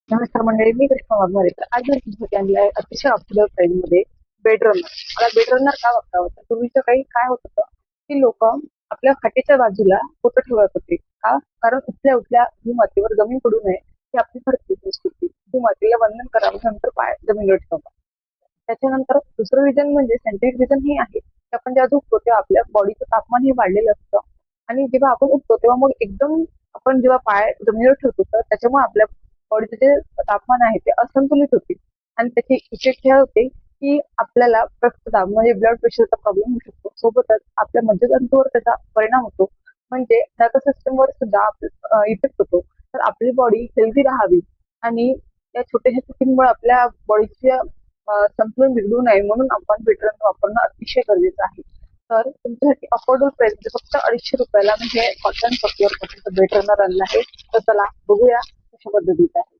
नमस्कार मंडळी, मी कृष्णा वाघमारे. तर आज मी तुमच्यासाठी आणलं आहे अतिशय अफोर्डेबल प्राइस मध्ये बेड रनर. मला बेड रनर का वापरावं होतं? पूर्वीचं काही काय होत होतं की लोक आपल्या खाटेच्या बाजूला फोटो ठेवत होते. का? कारण उठल्या उठल्या भूमातीवर जमीन पडू नये ही आपली भारतीय संस्कृती. भूमातीला वंदन करावं, नंतर पाय जमिनीवर ठेवावा. त्याच्यानंतर दुसरं रिझन म्हणजे सायंटिफिक रिझन हे आहे की आपण जेव्हा झोपतो तेव्हा आपल्या बॉडीचं तापमान हे वाढलेलं असतं. आणि जेव्हा आपण उठतो तेव्हा मग एकदम आपण जेव्हा पाय जमिनीवर ठेवतो तर त्याच्यामुळे आपल्या बॉडीचं जे तापमान आहे ते असंतुलित होते. आणि त्याचे इफेक्ट हे होते की आपल्याला रक्तदाब म्हणजे ब्लड प्रेशरचा प्रॉब्लेम होऊ शकतो. सोबतच आपल्या मज्जातंतूवर त्याचा परिणाम होतो. म्हणजे नर्वस सिस्टमवर सुद्धा इफेक्ट होतो. तर आपली बॉडी हेल्दी राहावी आणि या छोट्याशा चुकींमुळे आपल्या बॉडीच्या संतुलन बिघडू नये म्हणून आपण बेडरन वापरणं अतिशय गरजेचं आहे. तर तुमच्यासाठी अफोर्डेबल प्राइस फक्त 250 रुपयाला मी हे कॉटन कपवर बेडरनर आणलं आहे. तर चला बघूया कशा पद्धतीचं आहे.